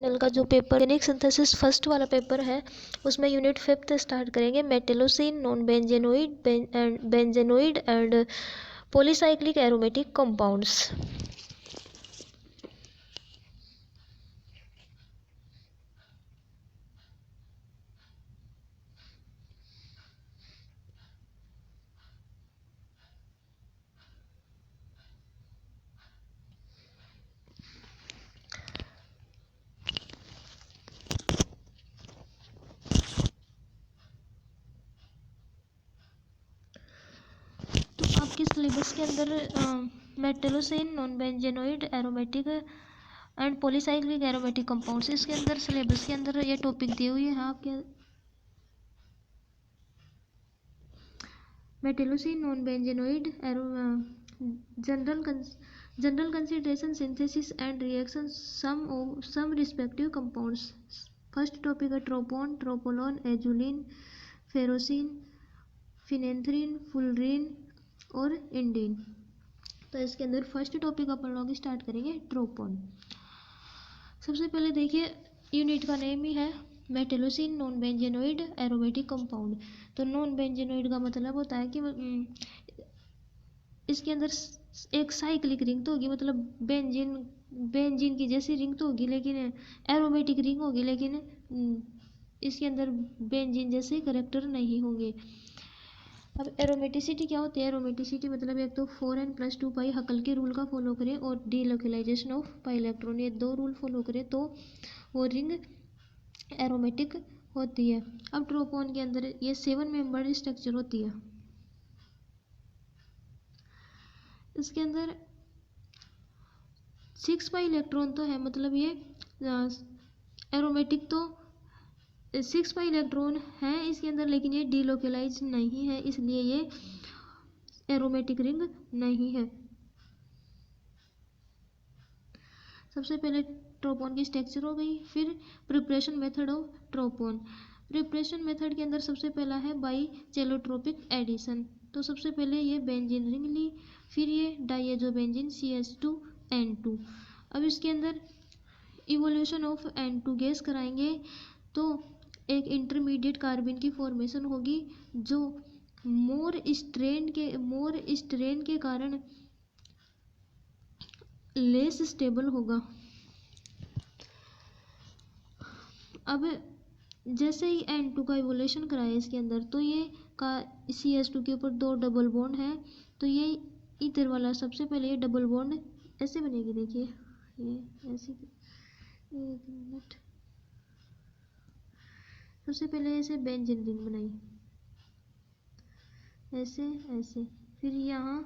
Channel का जो paper organic synthesis first वाला पेपर है उसमें यूनिट 5th स्टार्ट करेंगे। Metallocene, non benzenoid and benzenoid and polycyclic aromatic compounds. आपके सिलेबस के अंदर metallocene, non benzenoid aromatic and polycyclic aromatic compounds, इसके अंदर सिलेबस के अंदर ये टॉपिक दी हुई है आपके। Metallocene, non benzenoid general consideration, synthesis and reaction, some respective compounds. First topic है tropone, tropolone, azulene, ferrocene, phenanthrene, fullerene और इंडीन। तो इसके अंदर फर्स्ट टॉपिक अपन लोग स्टार्ट करेंगे ट्रोपोन। सबसे पहले देखिए यूनिट का नेम ही है मेटेलोसिन, नॉन बेंजेनोइड एरोमेटिक कंपाउंड। तो नॉन बेंजेनोइड का मतलब होता है कि इसके अंदर एक साइक्लिक रिंग तो होगी, मतलब बेंजीन की जैसी रिंग तो होगी लेकिन एरोमेटिक रिंग होगी, लेकिन इसके अंदर बेंजीन जैसे करेक्टर नहीं होंगे। अब एरोमेटिसिटी क्या होती है? एरोमेटिसिटी मतलब एक तो 4n+2 पाई हकल के रूल का फॉलो करें और डीलोकलाइजेशन ऑफ पाई इलेक्ट्रॉन, ये दो रूल फॉलो करें तो वो रिंग एरोमेटिक होती है। अब ट्रोपोन के अंदर ये 7 मेंबर स्ट्रक्चर होती है। इसके अंदर 6 पाई इलेक्ट्रॉन तो है, मतलब ये एरोमेटिक तो 6 पाई इलेक्ट्रॉन है इसके अंदर, लेकिन ये डीलोकलाइज नहीं है, इसलिए ये एरोमेटिक रिंग नहीं है। सबसे पहले ट्रोपोन की स्ट्रक्चर हो गई। फिर preparation method of tropone. Preparation method के अंदर सबसे पहला है बाई चेलोट्रोपिक एडिशन। तो सबसे पहले ये बेंजीन रिंग ली, फिर ये डाइएजोबेंजीन CH2N2। अब इसके अंदर इवोल्यूशन ऑफ N2 गैस कराएंगे तो एक इंटरमीडिएट कार्बन की फॉर्मेशन होगी जो मोर स्ट्रेन के कारण लेस स्टेबल होगा। अब जैसे ही N2 का इवोल्यूशन कराया इसके अंदर तो ये का CH2 के ऊपर 2 डबल बॉन्ड है, तो ये इधर वाला सबसे पहले ये डबल बॉन्ड ऐसे बनेगी। देखिए ये ऐसे, एक मिनट, सबसे पहले ऐसे बेंजीन रिंग बनाई ऐसे ऐसे, फिर यहाँ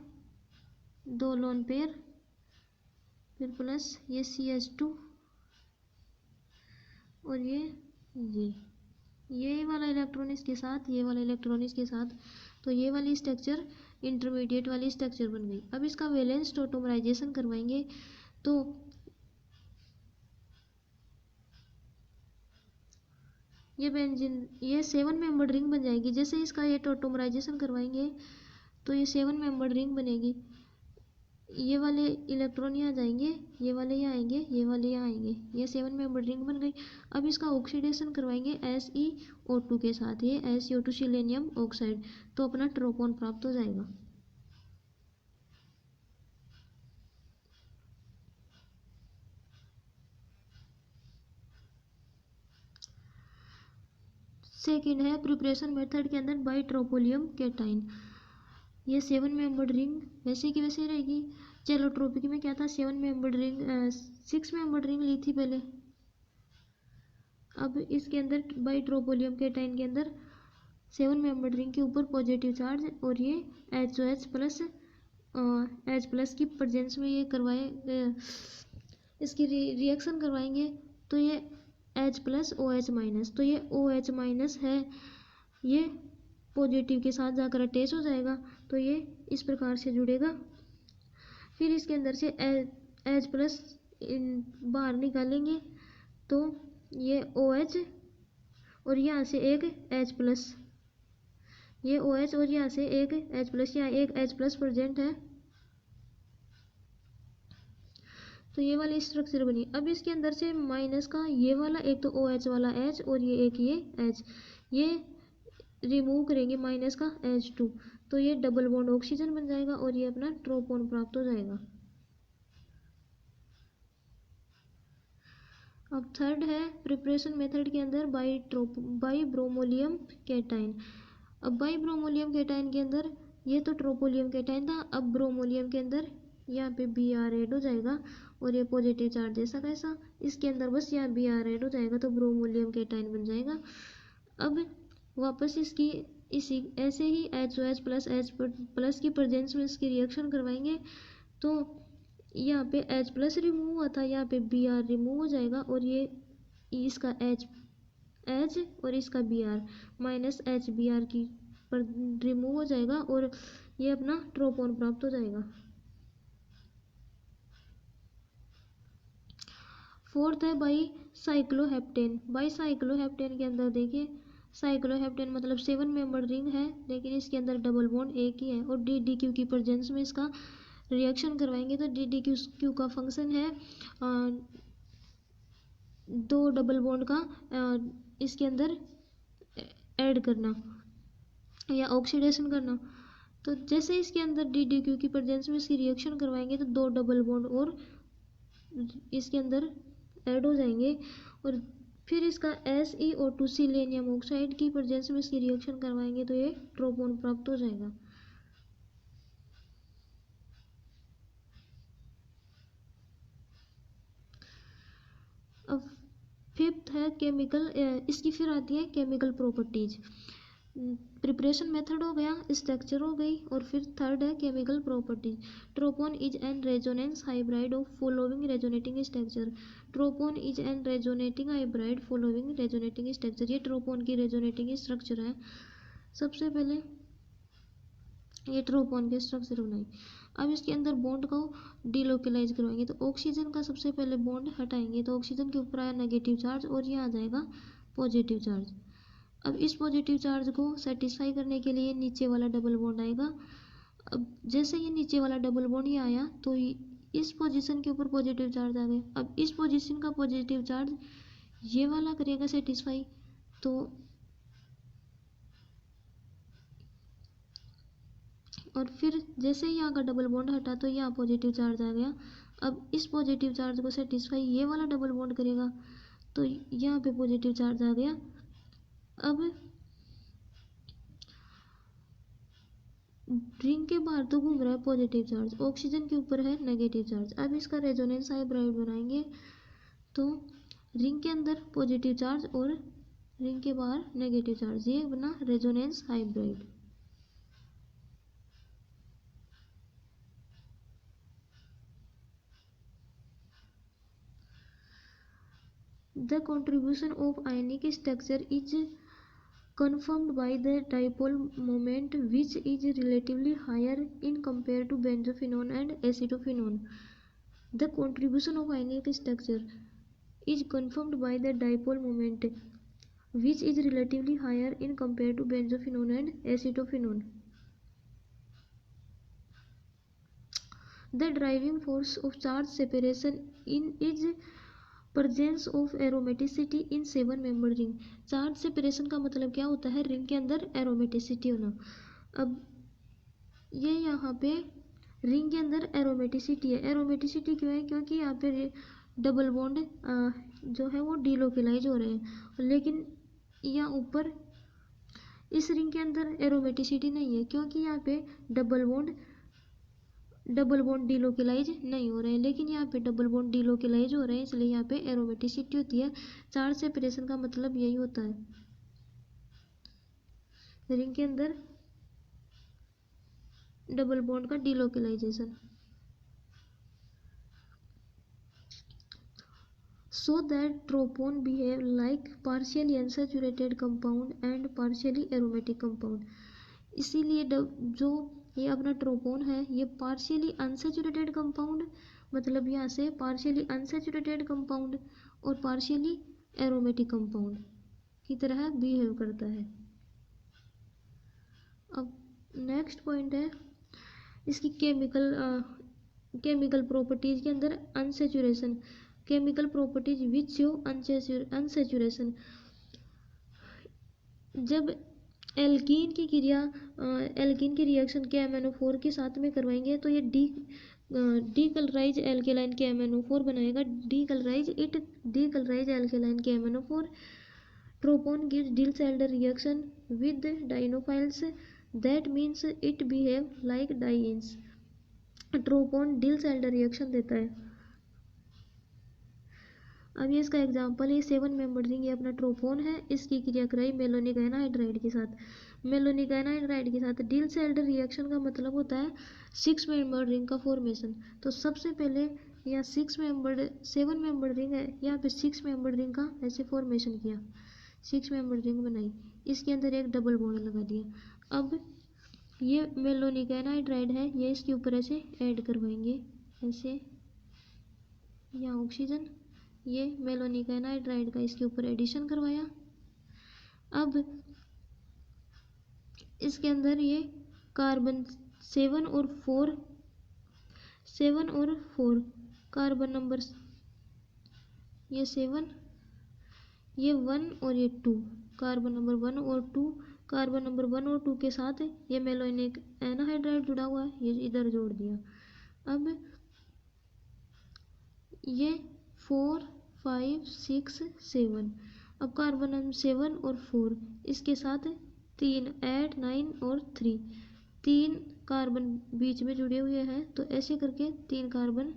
2 लोन पेयर, फिर प्लस ये CH2 और ये वाला इलेक्ट्रॉन इसके साथ, ये वाला इलेक्ट्रॉन इसके साथ, तो ये वाली स्ट्रक्चर इंटरमीडिएट वाली स्ट्रक्चर बन गई। अब इसका वैलेंस टोटोमराइजेशन करवाएंगे तो ये बेंजीन ये 7 मेंबर रिंग बन जाएगी। जैसे इसका ये टोटोमराइजेशन करवाएंगे तो ये 7 मेंबर रिंग बनेगी। ये वाले इलेक्ट्रॉन यहाँ जाएंगे, ये वाले यहाँ आएंगे, ये वाले यहाँ आएंगे, ये 7 मेंबर रिंग बन गई। अब इसका ऑक्सीडेशन करवाएंगे SeO2 के साथ, ये SeO2 सिलेनियम ऑक्साइड, तो अपना ट्रोपोन प्राप्त हो जाएगा। सेकेंड है प्रिपरेशन मेथड के अंदर बाई ट्रोपोलियम केटाइन। ये 7 मेंबर्ड रिंग वैसे की वैसे रहेगी। चेलोट्रोपिक में क्या था, 7 मेंबर्ड रिंग 6 मेंबर्ड रिंग ली थी पहले। अब इसके अंदर बाई ट्रोपोलियम केटाइन के अंदर 7 मेंबर्ड रिंग के ऊपर पॉजिटिव चार्ज और ये HOH प्लस H+ की प्रेजेंस में ये करवाए इसकी रिएक्शन करवाएंगे तो ये H+OH-, तो ये OH- है, ये पॉजिटिव के साथ जाकर अटैच हो जाएगा, तो ये इस प्रकार से जुड़ेगा। फिर इसके अंदर से H+ बाहर निकालेंगे तो ये OH और यहाँ से एक H+, ये OH और यहाँ से एक H+, यहाँ एक H+ प्रेजेंट है, तो ये वाली स्ट्रक्चर बनी। अब इसके अंदर से माइनस का ये वाला, एक तो OH वाला H और ये एक ये H, ये रिमूव करेंगे माइनस का H2, तो ये डबल बॉन्ड ऑक्सीजन बन जाएगा और ये अपना ट्रोपोन प्राप्त हो जाएगा। अब थर्ड है प्रिपरेशन मेथड के अंदर बाई ब्रोमोलियम कैटाइन। अब बाई ब्रोमोलियम कैटाइन के अंदर ये तो ट्रोपोलियम कैटाइन था, अब ब्रोमोलियम के अंदर यहाँ पे Br ऐड हो जाएगा और ये पॉजिटिव चार्ज जैसा कैसा, इसके अंदर बस यहाँ Br ऐड हो जाएगा तो ब्रोमोलियम कैटाइन बन जाएगा। अब वापस इसकी इसी ऐसे ही HOH प्लस H प्लस की प्रेजेंस में इसकी रिएक्शन करवाएंगे तो यहाँ पे H प्लस रिमूव हुआ था, यहाँ पे Br रिमूव हो जाएगा और ये इसका H और इसका Br माइनस HBr की पर रिमूव हो जाएगा और ये अपना ट्रोपोन प्राप्त हो जाएगा। फोर्थ है बाई साइक्लोहेप्टेन। बाई साइक्लोहेप्टेन के अंदर देखिए, साइक्लोहेप्टेन मतलब 7 मेंबर रिंग है, लेकिन इसके अंदर डबल बॉन्ड एक ही है और DDQ की प्रेजेंस में इसका रिएक्शन करवाएंगे तो DDQ का फंक्शन है दो डबल बॉन्ड का इसके अंदर ऐड करना या ऑक्सीडेशन करना। तो जैसे इसके अंदर DDQ की प्रेजेंस में इसकी रिएक्शन करवाएंगे तो दो डबल बॉन्ड और इसके अंदर ऐड हो जाएंगे और फिर इसका SeO2 सिलेनियम ऑक्साइड की प्रेजेंस में इसकी रिएक्शन करवाएंगे तो ये ट्रोपोन प्राप्त हो जाएगा। अब फिफ्थ है केमिकल, इसकी फिर आती है केमिकल प्रॉपर्टीज। प्रिपरेशन मेथड हो गया, स्ट्रक्चर हो गई और फिर थर्ड है chemical properties. Tropone is an resonance hybrid of following resonating structure. Tropone is an resonating hybrid following resonating structure. ये ट्रोपोन की रेजोनेटिंग स्ट्रक्चर है। सबसे पहले ये ट्रोपोन के स्ट्रक्चर बनाई। अब इसके अंदर बॉन्ड को डिलोकलाइज करवाएंगे तो ऑक्सीजन का सबसे पहले बॉन्ड हटाएंगे तो ऑक्सीजन के ऊपर आया नेगेटिव चार्ज और ये आ जाएगा पॉजिटिव चार्ज। अब इस पॉजिटिव चार्ज को सेटिस्फाई करने के लिए नीचे वाला डबल बॉन्ड आएगा। अब जैसे ये नीचे वाला डबल बॉन्ड ये आया तो इस पोजीशन के ऊपर पॉजिटिव चार्ज आ गया। अब इस पोजीशन का पॉजिटिव चार्ज ये वाला करेगा सेटिस्फाई, तो और फिर जैसे ही यहाँ का डबल बॉन्ड हटा तो यहाँ पॉजिटिव चार्ज आ गया। अब इस पॉजिटिव चार्ज को सेटिस्फाई ये वाला डबल बॉन्ड करेगा तो यहाँ पे पॉजिटिव चार्ज आ गया। अब रिंग के बाहर तो घूम रहा है पॉजिटिव चार्ज, ऑक्सीजन के ऊपर है नेगेटिव चार्ज। अब इसका रेजोनेंस हाइब्रिड बनाएंगे तो रिंग के अंदर पॉजिटिव चार्ज और रिंग के बाहर नेगेटिव चार्ज, ये बना resonance hybrid. The contribution of ionic structure is confirmed by the dipole moment, which is relatively higher in compared to benzophenone and acetophenone. The contribution of ionic structure is confirmed by the dipole moment, which is relatively higher in compared to benzophenone and acetophenone. The driving force of charge separation is presence of aromaticity in 7 member ring. Charge separation का मतलब क्या होता है, ring के अंदर aromaticity होना। अब ये यहाँ पे रिंग के अंदर एरोमेटिसिटी है। एरोमेटिसिटी क्यों है, क्योंकि यहाँ पे डबल बॉन्ड जो है वो डिलोकलाइज हो रहे हैं, लेकिन यहाँ ऊपर इस रिंग के अंदर एरोमेटिसिटी नहीं है क्योंकि यहाँ पे डबल बॉन्ड डिलोकलाइज नहीं हो रहे हैं, लेकिन यहाँ पे डबल बॉन्ड डिलोकलाइज हो रहे हैं, इसलिए यहाँ पे एरोमेटिसिटी होती है। चार्ज सेपरेशन का मतलब यही होता है, रिंग के अंदर डबल बॉन्ड का delocalisation. So that tropone behave like partially unsaturated compound and partially aromatic compound। इसीलिए जो ये अपना ट्रोपोन है ये पार्शियली अनसेचुरेटेड कंपाउंड, मतलब यहाँ से पार्शियली अनसेचुरेटेड कंपाउंड और पार्शियली एरोमेटिक कंपाउंड की तरह बिहेव करता है। अब नेक्स्ट पॉइंट है इसकी केमिकल केमिकल प्रॉपर्टीज के अंदर unsaturation, chemical properties which show unsaturation. जब एल्कीन की क्रिया एल्कीन की रिएक्शन के MnO4 के साथ में करवाएंगे तो ये डीकलराइज एल्केलाइन के MnO4 बनाएगा, डीकलराइज एल्केलाइन के MnO4। Tropone gives Diels Alder reaction with dienophiles, that means it behave like dienes. Tropone Diels Alder reaction देता है। अब ये इसका एग्जांपल है 7 मेंबर रिंग, ये अपना ट्रोपोन है, इसकी क्रिया कराई मेलोनिक एनाहाइड्राइड के साथ। मेलोनिक एनाहाइड्राइड के साथ डिल्स-एल्डर रिएक्शन का मतलब होता है 6 मेंबर रिंग का फॉर्मेशन। तो सबसे पहले यहाँ 7 मेंबर रिंग है, यहाँ पे 6 मेंबर रिंग का ऐसे फॉर्मेशन किया, 6 मेंबर रिंग बनाई, इसके अंदर एक डबल बॉन्ड लगा दिया। अब ये मेलोनिक एनाहाइड्राइड है, ये इसके ऊपर ऐसे ऐड करवाएंगे, ऐसे यहाँ ऑक्सीजन, ये मेलोनिक एनाहाइड्राइड का इसके ऊपर एडिशन करवाया। अब इसके अंदर ये कार्बन 7 और 4 कार्बन नंबर, ये 7, ये 1 और ये 2, कार्बन नंबर 1 और 2, कार्बन नंबर 1 और 2 के साथ ये मेलोनिक एनाहाइड्राइड जुड़ा हुआ है, ये इधर जोड़ दिया। अब ये 4 5 6 7, अब कार्बन 7 और 4 इसके साथ 3 8 9 और 3, 3 कार्बन बीच में जुड़े हुए हैं, तो ऐसे करके 3 कार्बन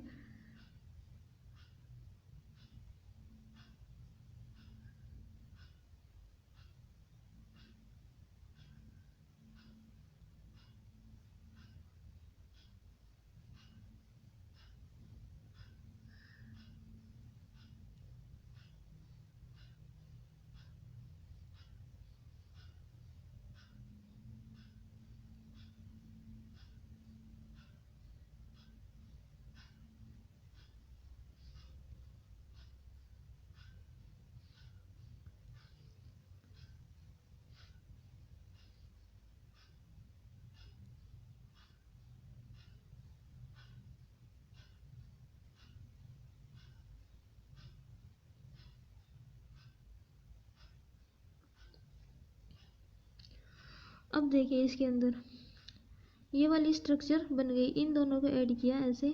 अब देखिए इसके अंदर ये वाली स्ट्रक्चर बन गई, इन दोनों को ऐड किया ऐसे।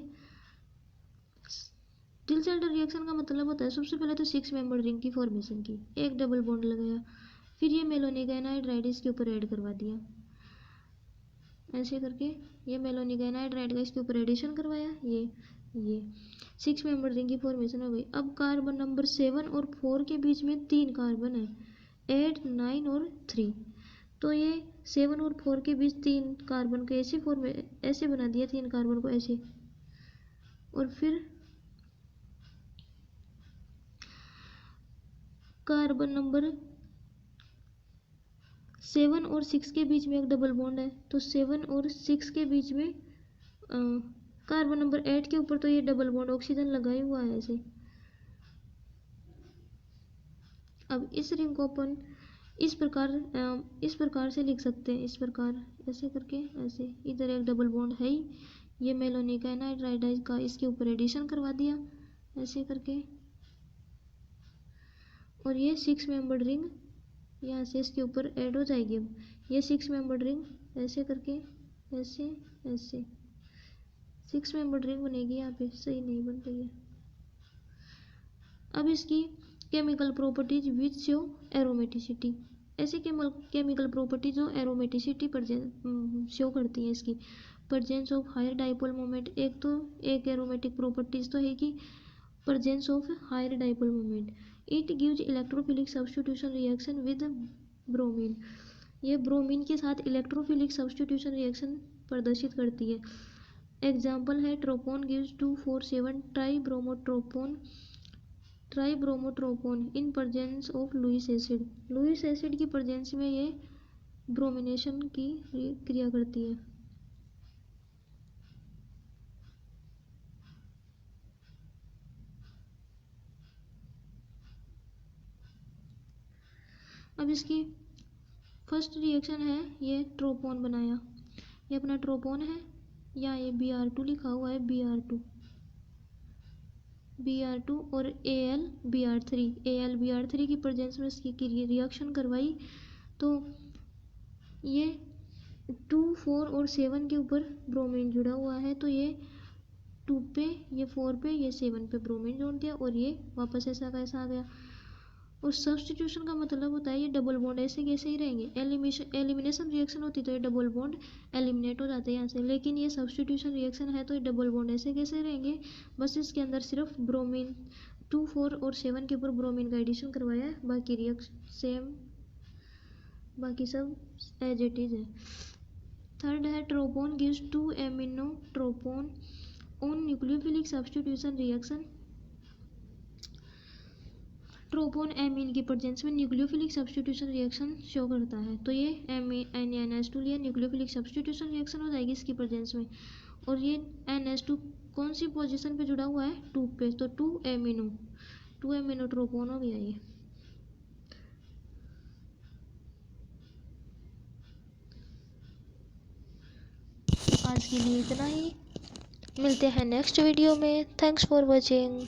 डिल्स-एल्डर रिएक्शन का मतलब होता है सबसे पहले तो 6 मेंबर रिंग की फॉर्मेशन की, एक डबल बॉन्ड लगाया, फिर ये मेलोनिक एनाहाइड्राइड इसके ऊपर ऐड करवा दिया, ऐसे करके ये मेलोनिक एनाहाइड्राइड का इसके ऊपर एडिशन करवाया, ये 6 मेंबर रिंग की फॉर्मेशन हो गई। अब कार्बन नंबर 7 और 4 के बीच में 3 कार्बन है, 8 9 और 3, तो ये 7 और 4 के बीच 3 कार्बन को ऐसे बना दिया, 3 कार्बन को ऐसे, और फिर कार्बन नंबर 7 और 6 के बीच में एक डबल बॉन्ड है, तो 7 और 6 के बीच में कार्बन नंबर 8 के ऊपर तो ये डबल बॉन्ड ऑक्सीजन लगा ही हुआ है ऐसे। अब इस रिंग को अपन इस प्रकार से लिख सकते हैं, इस प्रकार ऐसे करके, ऐसे इधर एक डबल बॉन्ड है ही, ये मेलोनिक एनाहाइड्राइड का इसके ऊपर एडिशन करवा दिया ऐसे करके, और ये 6 मेंबर्ड रिंग यहाँ से इसके ऊपर ऐड हो जाएगी। अब ये 6 मेंबर्ड रिंग ऐसे करके, ऐसे ऐसे 6 मेंबर्ड रिंग बनेगी, यहाँ पे सही नहीं बन रही है। अब इसकी chemical properties which show aromaticity, ऐसे केमिकल प्रॉपर्टी जो एरोमेटिसिटी शो करती है इसकी, presence of higher dipole moment, एक एरोमेटिक प्रॉपर्टीज तो है कि presence of higher dipole moment, it gives electrophilic substitution reaction with bromine, ये ब्रोमीन के साथ इलेक्ट्रोफिलिक सब्स्टिट्यूशन रिएक्शन प्रदर्शित करती है। एग्जाम्पल है tropone gives 2,4,7 tribromotropone in presence of Lewis acid, Lewis acid की प्रेजेंस में ये ब्रोमिनेशन की क्रिया करती है। अब इसकी फर्स्ट रिएक्शन है, ये ट्रोपोन बनाया, ये अपना ट्रोपोन है, यहाँ ये Br2 लिखा हुआ है, Br2 और Al Br3 की प्रेजेंस में इसकी रिएक्शन करवाई तो ये 2, 4 और 7 के ऊपर ब्रोमीन जुड़ा हुआ है, तो ये 2 पे, ये 4 पे, ये 7 पे ब्रोमीन जोड़ दिया और ये वापस ऐसा का ऐसा आ गया। और सब्स्टिट्यूशन का मतलब होता है ये डबल बॉन्ड ऐसे कैसे ही रहेंगे। एलिमिनेशन रिएक्शन होती तो ये डबल बॉन्ड एलिमिनेट हो जाते हैं यहाँ से, लेकिन ये सब्स्टिट्यूशन रिएक्शन है तो ये डबल बॉन्ड ऐसे कैसे रहेंगे। बस इसके अंदर सिर्फ ब्रोमीन 2, 4 और 7 के ऊपर ब्रोमीन का एडिशन करवाया है, बाकी रिएक्शन सेम, बाकी सब एज इट इज है। थर्ड है tropone gives 2 amino tropone on nucleophilic substitution reaction. Tropone amine की प्रेजेंस में न्यूक्लियोफिलिक सब्स्टिट्यूशन रिएक्शन शो करता है, तो ये NH2 लिया, न्यूक्लियोफिलिक सब्स्टिट्यूशन रिएक्शन हो जाएगी इसकी प्रेजेंस में। और ये NH2 कौन सी पोजीशन पे जुड़ा हुआ है, 2 पे, तो 2 एमिनो ट्रोपोन हो गया ये। आज के लिए इतना ही, मिलते हैं नेक्स्ट वीडियो में। Thanks for watching.